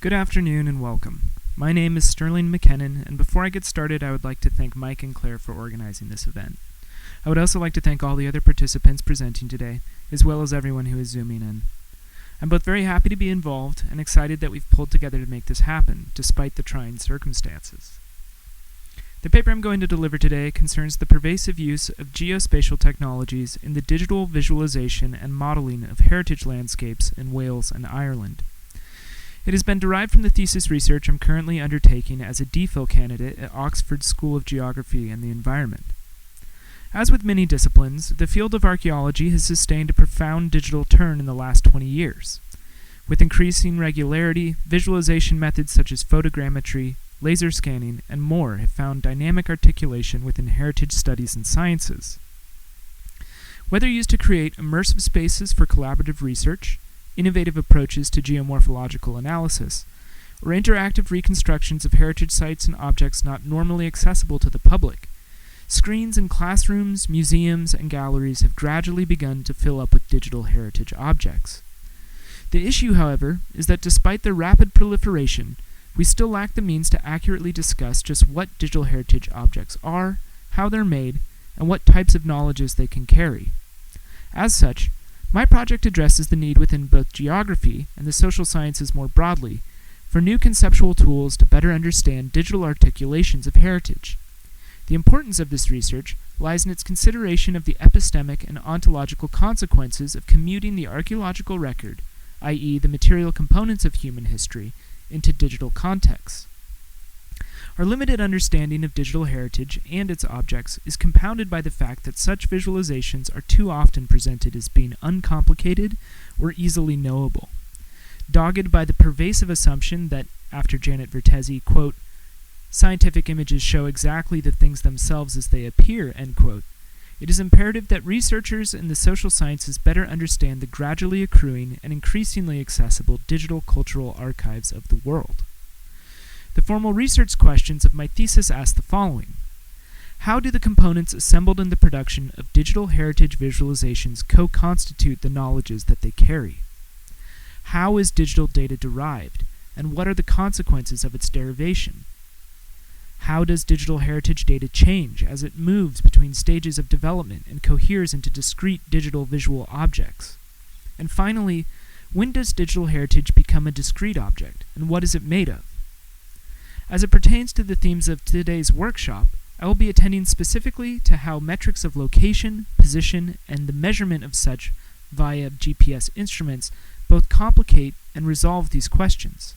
Good afternoon and welcome. My name is Sterling Mackinnon, and before I get started, I would like to thank Mike and Claire for organizing this event. I would also like to thank all the other participants presenting today, as well as everyone who is zooming in. I'm both very happy to be involved and excited that we've pulled together to make this happen, despite the trying circumstances. The paper I'm going to deliver today concerns the pervasive use of geospatial technologies in the digital visualization and modeling of heritage landscapes in Wales and Ireland. It has been derived from the thesis research I'm currently undertaking as a DPhil candidate at Oxford School of Geography and the Environment. As with many disciplines, the field of archaeology has sustained a profound digital turn in the last 20 years. With increasing regularity, visualization methods such as photogrammetry, laser scanning, and more have found dynamic articulation within heritage studies and sciences. Whether used to create immersive spaces for collaborative research, innovative approaches to geomorphological analysis, or interactive reconstructions of heritage sites and objects not normally accessible to the public, screens in classrooms, museums, and galleries have gradually begun to fill up with digital heritage objects. The issue, however, is that despite their rapid proliferation, we still lack the means to accurately discuss just what digital heritage objects are, how they're made, and what types of knowledges they can carry. As such, my project addresses the need within both geography and the social sciences more broadly for new conceptual tools to better understand digital articulations of heritage. The importance of this research lies in its consideration of the epistemic and ontological consequences of commuting the archaeological record, i.e., the material components of human history, into digital contexts. Our limited understanding of digital heritage and its objects is compounded by the fact that such visualizations are too often presented as being uncomplicated or easily knowable. Dogged by the pervasive assumption that, after Janet Vertesi, quote, "scientific images show exactly the things themselves as they appear," end quote, it is imperative that researchers in the social sciences better understand the gradually accruing and increasingly accessible digital cultural archives of the world. The formal research questions of my thesis ask the following. How do the components assembled in the production of digital heritage visualizations co-constitute the knowledges that they carry? How is digital data derived, and what are the consequences of its derivation? How does digital heritage data change as it moves between stages of development and coheres into discrete digital visual objects? And finally, when does digital heritage become a discrete object, and what is it made of? As it pertains to the themes of today's workshop, I will be attending specifically to how metrics of location, position, and the measurement of such via GPS instruments both complicate and resolve these questions.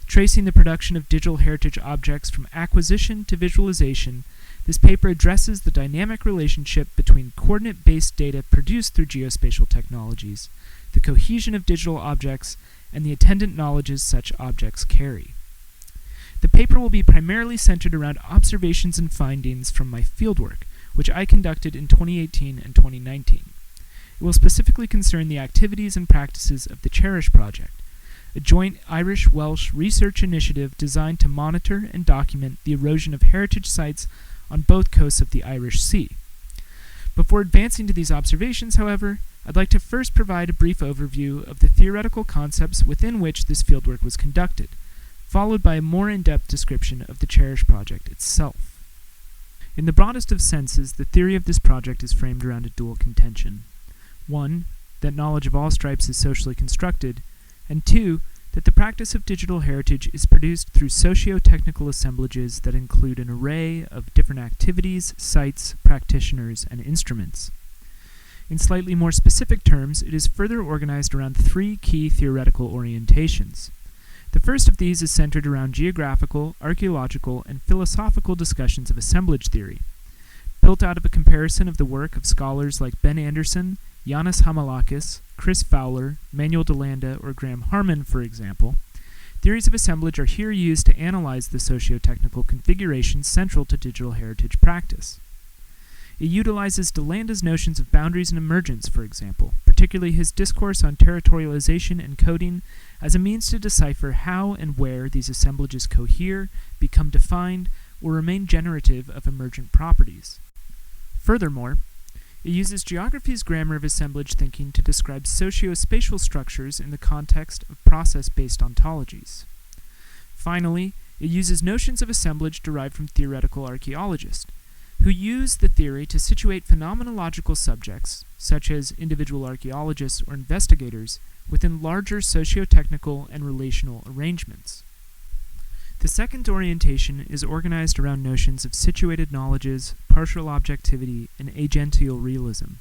Tracing the production of digital heritage objects from acquisition to visualization, this paper addresses the dynamic relationship between coordinate-based data produced through geospatial technologies, the cohesion of digital objects, and the attendant knowledges such objects carry. The paper will be primarily centered around observations and findings from my fieldwork, which I conducted in 2018 and 2019. It will specifically concern the activities and practices of the Cherish Project, a joint Irish-Welsh research initiative designed to monitor and document the erosion of heritage sites on both coasts of the Irish Sea. Before advancing to these observations, however, I'd like to first provide a brief overview of the theoretical concepts within which this fieldwork was conducted, followed by a more in-depth description of the Cherish Project itself. In the broadest of senses, the theory of this project is framed around a dual contention. 1, that knowledge of all stripes is socially constructed, and 2, that the practice of digital heritage is produced through socio-technical assemblages that include an array of different activities, sites, practitioners, and instruments. In slightly more specific terms, it is further organized around 3 key theoretical orientations. The first of these is centered around geographical, archaeological, and philosophical discussions of assemblage theory. Built out of a comparison of the work of scholars like Ben Anderson, Yanis Hamalakis, Chris Fowler, Manuel DeLanda, or Graham Harmon, for example, theories of assemblage are here used to analyze the socio-technical configurations central to digital heritage practice. It utilizes DeLanda's notions of boundaries and emergence, for example, particularly his discourse on territorialization and coding, as a means to decipher how and where these assemblages cohere, become defined, or remain generative of emergent properties. Furthermore, it uses geography's grammar of assemblage thinking to describe socio-spatial structures in the context of process-based ontologies. Finally, it uses notions of assemblage derived from theoretical archaeologists, who use the theory to situate phenomenological subjects, such as individual archaeologists or investigators, within larger socio-technical and relational arrangements. The second orientation is organized around notions of situated knowledges, partial objectivity, and agential realism.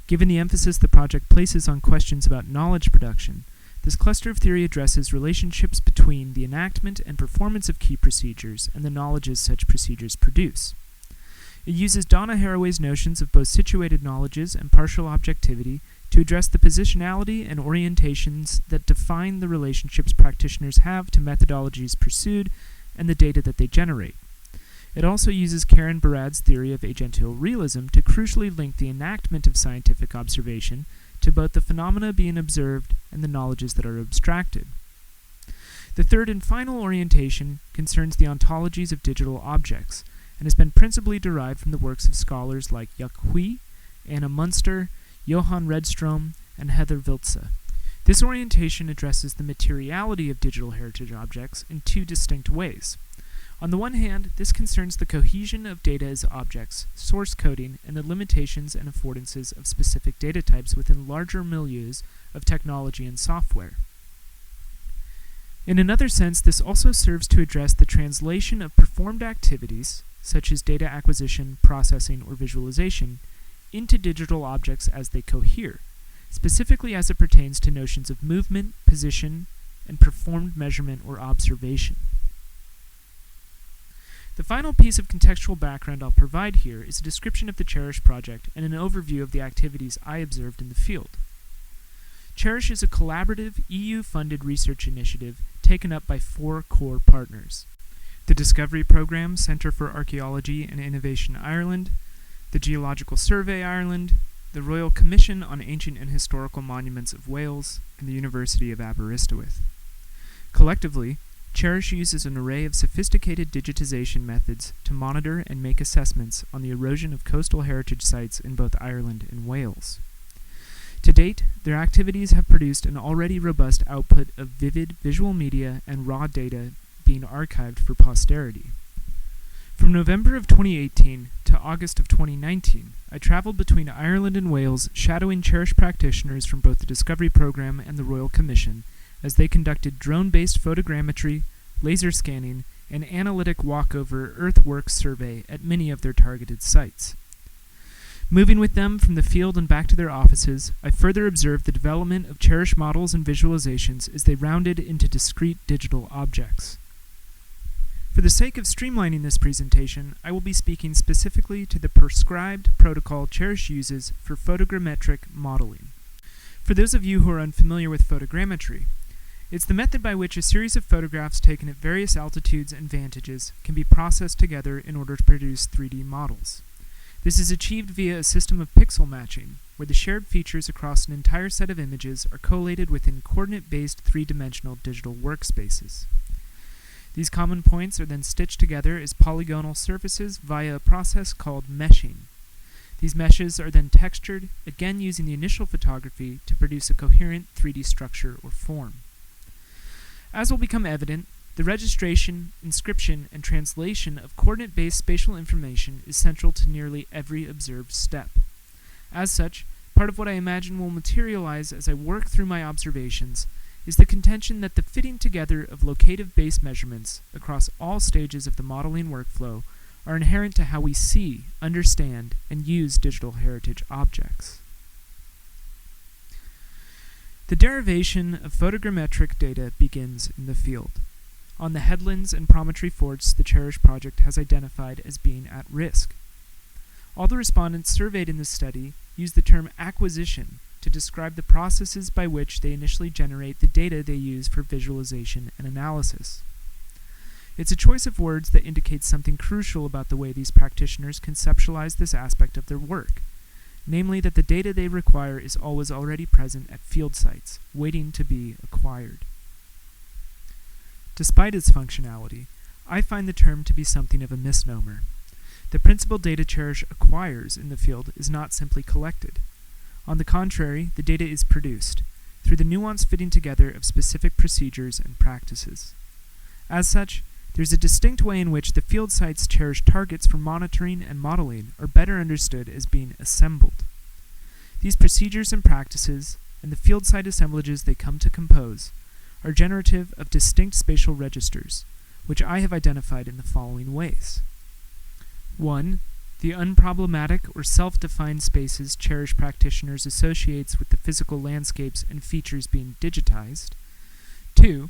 Given the emphasis the project places on questions about knowledge production, this cluster of theory addresses relationships between the enactment and performance of key procedures and the knowledges such procedures produce. It uses Donna Haraway's notions of both situated knowledges and partial objectivity to address the positionality and orientations that define the relationships practitioners have to methodologies pursued and the data that they generate. It also uses Karen Barad's theory of agential realism to crucially link the enactment of scientific observation to both the phenomena being observed and the knowledges that are abstracted. The third and final orientation concerns the ontologies of digital objects, and has been principally derived from the works of scholars like Yuk Hui, Anna Munster, Johan Redstrom, and Heather Wiltse. This orientation addresses the materiality of digital heritage objects in two distinct ways. On the one hand, this concerns the cohesion of data as objects, source coding, and the limitations and affordances of specific data types within larger milieus of technology and software. In another sense, this also serves to address the translation of performed activities, such as data acquisition, processing, or visualization, into digital objects as they cohere, specifically as it pertains to notions of movement, position, and performed measurement or observation. The final piece of contextual background I'll provide here is a description of the CHERISH project and an overview of the activities I observed in the field. CHERISH is a collaborative, EU-funded research initiative taken up by 4 core partners: the Discovery Programme, Centre for Archaeology and Innovation Ireland, the Geological Survey Ireland, the Royal Commission on Ancient and Historical Monuments of Wales, and the University of Aberystwyth. Collectively, CHERISH uses an array of sophisticated digitization methods to monitor and make assessments on the erosion of coastal heritage sites in both Ireland and Wales. To date, their activities have produced an already robust output of vivid visual media and raw data being archived for posterity. From November of 2018 to August of 2019, I traveled between Ireland and Wales shadowing CHERISH practitioners from both the Discovery Programme and the Royal Commission as they conducted drone-based photogrammetry, laser scanning, and analytic walkover earthworks survey at many of their targeted sites. Moving with them from the field and back to their offices, I further observed the development of CHERISH models and visualizations as they rounded into discrete digital objects. For the sake of streamlining this presentation, I will be speaking specifically to the prescribed protocol CHERISH uses for photogrammetric modeling. For those of you who are unfamiliar with photogrammetry, it's the method by which a series of photographs taken at various altitudes and vantages can be processed together in order to produce 3D models. This is achieved via a system of pixel matching, where the shared features across an entire set of images are collated within coordinate-based three-dimensional digital workspaces. These common points are then stitched together as polygonal surfaces via a process called meshing. These meshes are then textured, again using the initial photography to produce a coherent 3D structure or form. As will become evident, the registration, inscription, and translation of coordinate-based spatial information is central to nearly every observed step. As such, part of what I imagine will materialize as I work through my observations is the contention that the fitting together of locative-based measurements across all stages of the modeling workflow are inherent to how we see, understand, and use digital heritage objects. The derivation of photogrammetric data begins in the field, on the headlands and promontory forts the CHERISH project has identified as being at risk. All the respondents surveyed in this study use the term acquisition to describe the processes by which they initially generate the data they use for visualization and analysis. It's a choice of words that indicates something crucial about the way these practitioners conceptualize this aspect of their work, namely that the data they require is always already present at field sites, waiting to be acquired. Despite its functionality, I find the term to be something of a misnomer. The principal data CHERISH acquires in the field is not simply collected. On the contrary, the data is produced, through the nuanced fitting together of specific procedures and practices. As such, there's a distinct way in which the field sites cherish targets for monitoring and modeling are better understood as being assembled. These procedures and practices, and the field site assemblages they come to compose, are generative of distinct spatial registers, which I have identified in the following ways. 1. The unproblematic or self-defined spaces cherished practitioners associates with the physical landscapes and features being digitized. 2.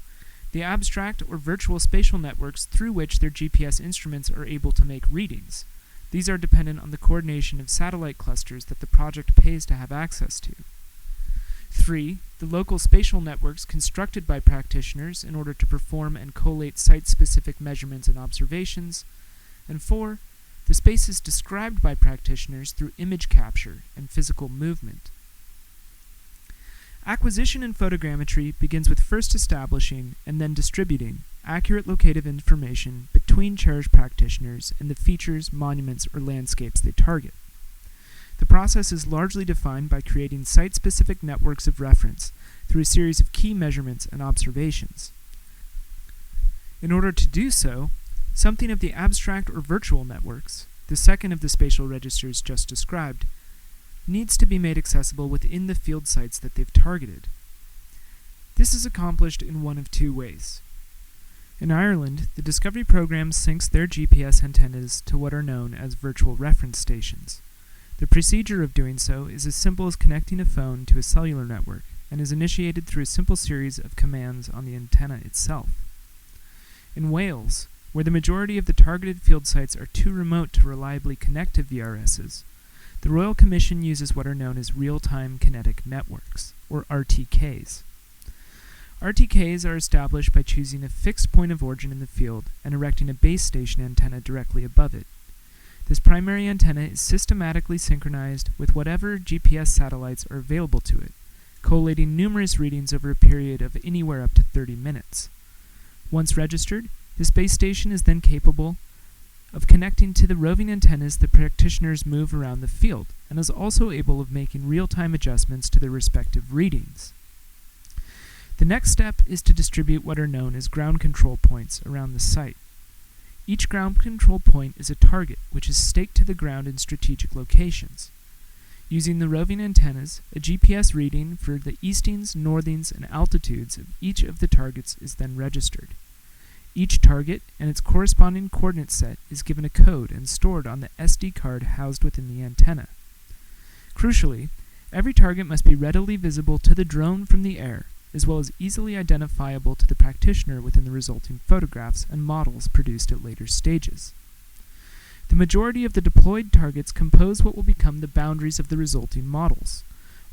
The abstract or virtual spatial networks through which their GPS instruments are able to make readings. These are dependent on the coordination of satellite clusters that the project pays to have access to. 3. The local spatial networks constructed by practitioners in order to perform and collate site-specific measurements and observations. And 4. The spaces described by practitioners through image capture and physical movement. Acquisition in photogrammetry begins with first establishing and then distributing accurate locative information between cherished practitioners and the features, monuments, or landscapes they target. The process is largely defined by creating site-specific networks of reference through a series of key measurements and observations. In order to do so, something of the abstract or virtual networks, the second of the spatial registers just described, needs to be made accessible within the field sites that they've targeted. This is accomplished in one of two ways. In Ireland, the Discovery program syncs their GPS antennas to what are known as virtual reference stations. The procedure of doing so is as simple as connecting a phone to a cellular network and is initiated through a simple series of commands on the antenna itself. In Wales, where the majority of the targeted field sites are too remote to reliably connect to VRSs, the Royal Commission uses what are known as real-time kinetic networks, or RTKs. RTKs are established by choosing a fixed point of origin in the field and erecting a base station antenna directly above it. This primary antenna is systematically synchronized with whatever GPS satellites are available to it, collating numerous readings over a period of anywhere up to 30 minutes. Once registered, this base station is then capable of connecting to the roving antennas the practitioners move around the field, and is also able of making real-time adjustments to their respective readings. The next step is to distribute what are known as ground control points around the site. Each ground control point is a target which is staked to the ground in strategic locations. Using the roving antennas, a GPS reading for the eastings, northings, and altitudes of each of the targets is then registered. Each target and its corresponding coordinate set is given a code and stored on the SD card housed within the antenna. Crucially, every target must be readily visible to the drone from the air, as well as easily identifiable to the practitioner within the resulting photographs and models produced at later stages. The majority of the deployed targets compose what will become the boundaries of the resulting models,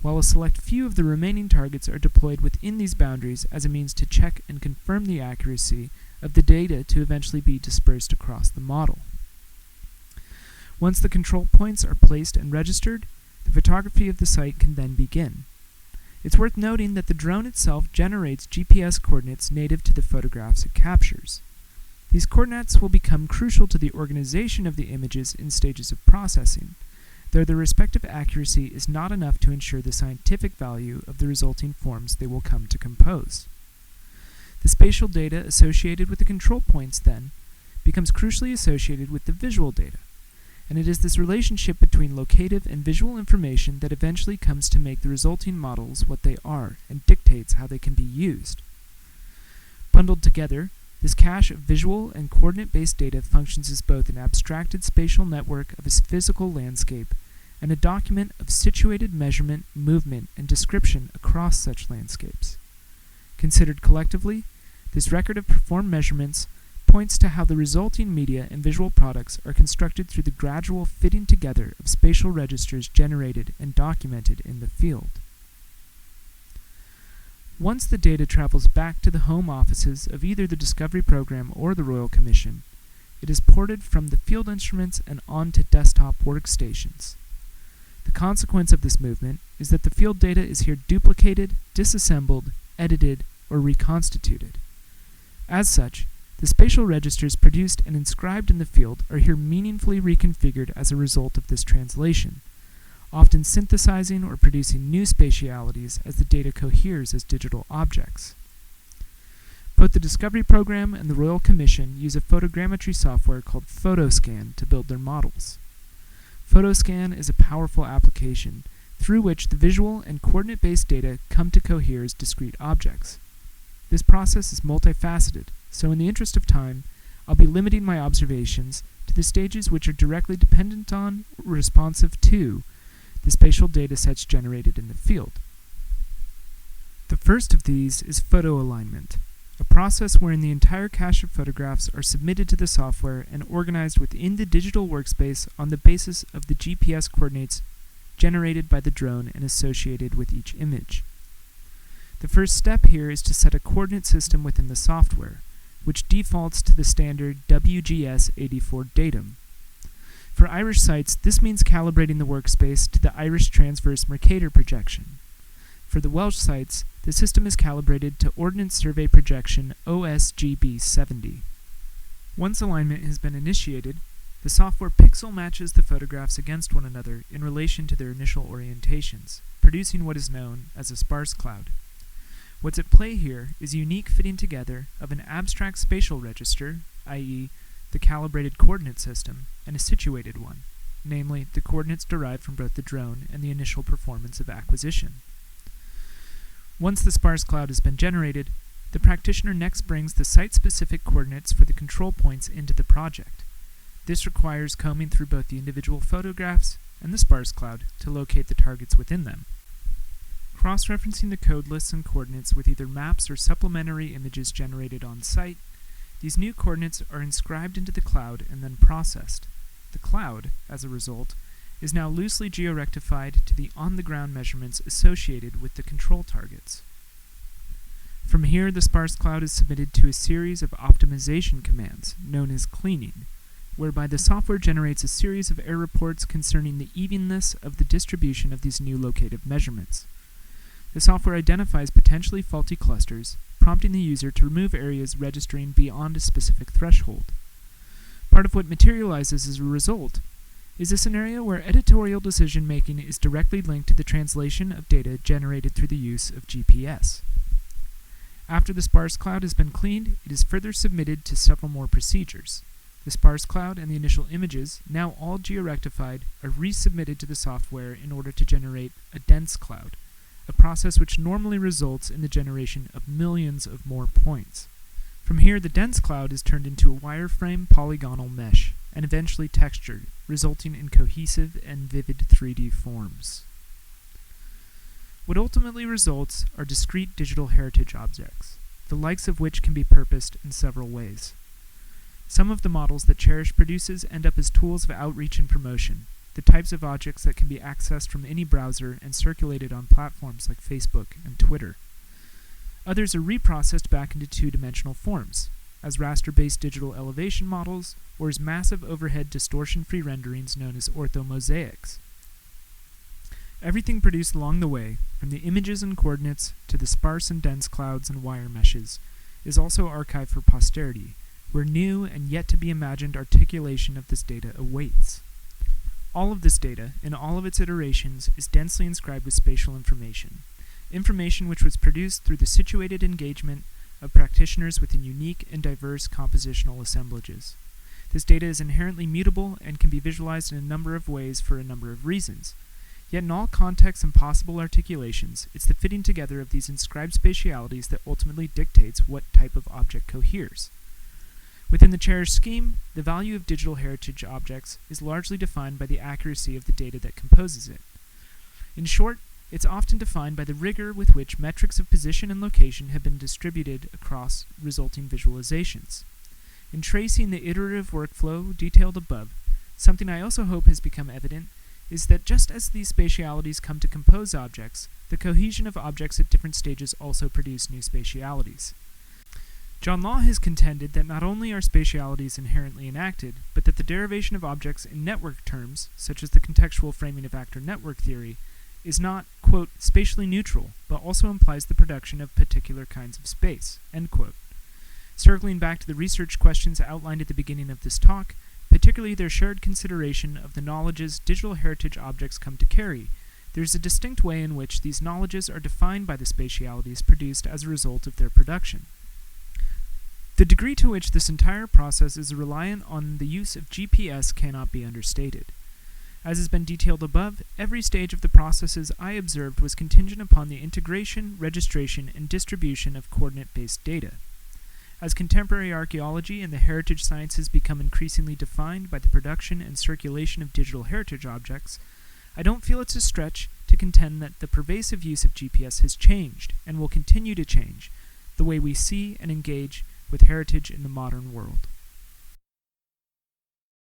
while a select few of the remaining targets are deployed within these boundaries as a means to check and confirm the accuracy of the data to eventually be dispersed across the model. Once the control points are placed and registered, the photography of the site can then begin. It's worth noting that the drone itself generates GPS coordinates native to the photographs it captures. These coordinates will become crucial to the organization of the images in stages of processing, though their respective accuracy is not enough to ensure the scientific value of the resulting forms they will come to compose. The spatial data associated with the control points, then, becomes crucially associated with the visual data, and it is this relationship between locative and visual information that eventually comes to make the resulting models what they are and dictates how they can be used. Bundled together, this cache of visual and coordinate-based data functions as both an abstracted spatial network of a physical landscape and a document of situated measurement, movement, and description across such landscapes. Considered collectively, this record of performed measurements points to how the resulting media and visual products are constructed through the gradual fitting together of spatial registers generated and documented in the field. Once the data travels back to the home offices of either the Discovery Program or the Royal Commission, it is ported from the field instruments and onto desktop workstations. The consequence of this movement is that the field data is here duplicated, disassembled, edited, or reconstituted. As such, the spatial registers produced and inscribed in the field are here meaningfully reconfigured as a result of this translation, often synthesizing or producing new spatialities as the data coheres as digital objects. Both the Discovery Program and the Royal Commission use a photogrammetry software called PhotoScan to build their models. PhotoScan is a powerful application through which the visual and coordinate-based data come to cohere as discrete objects. This process is multifaceted, so in the interest of time, I'll be limiting my observations to the stages which are directly dependent on or responsive to the spatial data sets generated in the field. The first of these is photo alignment, a process wherein the entire cache of photographs are submitted to the software and organized within the digital workspace on the basis of the GPS coordinates generated by the drone and associated with each image. The first step here is to set a coordinate system within the software, which defaults to the standard WGS84 datum. For Irish sites, this means calibrating the workspace to the Irish transverse Mercator projection. For the Welsh sites, the system is calibrated to Ordnance Survey projection OSGB 70. Once alignment has been initiated, the software pixel matches the photographs against one another in relation to their initial orientations, producing what is known as a sparse cloud. What's at play here is a unique fitting together of an abstract spatial register, i.e., the calibrated coordinate system, and a situated one, namely the coordinates derived from both the drone and the initial performance of acquisition. Once the sparse cloud has been generated, the practitioner next brings the site-specific coordinates for the control points into the project. This requires combing through both the individual photographs and the sparse cloud to locate the targets within them. Cross-referencing the code lists and coordinates with either maps or supplementary images generated on site, these new coordinates are inscribed into the cloud and then processed. The cloud, as a result, is now loosely georectified to the on-the-ground measurements associated with the control targets. From here, the sparse cloud is submitted to a series of optimization commands, known as cleaning, whereby the software generates a series of error reports concerning the evenness of the distribution of these new locative measurements. The software identifies potentially faulty clusters, prompting the user to remove areas registering beyond a specific threshold. Part of what materializes as a result is a scenario where editorial decision-making is directly linked to the translation of data generated through the use of GPS. After the sparse cloud has been cleaned, it is further submitted to several more procedures. The sparse cloud and the initial images, now all georectified, are resubmitted to the software in order to generate a dense cloud, a process which normally results in the generation of millions of more points. From here, the dense cloud is turned into a wireframe polygonal mesh, and eventually textured, resulting in cohesive and vivid 3D forms. What ultimately results are discrete digital heritage objects, the likes of which can be purposed in several ways. Some of the models that Cherish produces end up as tools of outreach and promotion, the types of objects that can be accessed from any browser and circulated on platforms like Facebook and Twitter. Others are reprocessed back into two-dimensional forms, as raster-based digital elevation models, or as massive overhead distortion-free renderings known as orthomosaics. Everything produced along the way, from the images and coordinates to the sparse and dense clouds and wire meshes, is also archived for posterity, where new and yet-to-be-imagined articulation of this data awaits. All of this data, in all of its iterations, is densely inscribed with spatial information which was produced through the situated engagement of practitioners within unique and diverse compositional assemblages. This data is inherently mutable and can be visualized in a number of ways for a number of reasons. Yet in all contexts and possible articulations, it's the fitting together of these inscribed spatialities that ultimately dictates what type of object coheres. Within the Cherish scheme, the value of digital heritage objects is largely defined by the accuracy of the data that composes it. In short, it's often defined by the rigor with which metrics of position and location have been distributed across resulting visualizations. In tracing the iterative workflow detailed above, something I also hope has become evident is that just as these spatialities come to compose objects, the cohesion of objects at different stages also produce new spatialities. John Law has contended that not only are spatialities inherently enacted, but that the derivation of objects in network terms, such as the contextual framing of actor network theory, is not, quote, spatially neutral, but also implies the production of particular kinds of space, end quote. Circling back to the research questions outlined at the beginning of this talk, particularly their shared consideration of the knowledges digital heritage objects come to carry, there is a distinct way in which these knowledges are defined by the spatialities produced as a result of their production. The degree to which this entire process is reliant on the use of GPS cannot be understated. As has been detailed above, every stage of the processes I observed was contingent upon the integration, registration, and distribution of coordinate-based data. As contemporary archaeology and the heritage sciences become increasingly defined by the production and circulation of digital heritage objects, I don't feel it's a stretch to contend that the pervasive use of GPS has changed, and will continue to change, the way we see and engage with heritage in the modern world.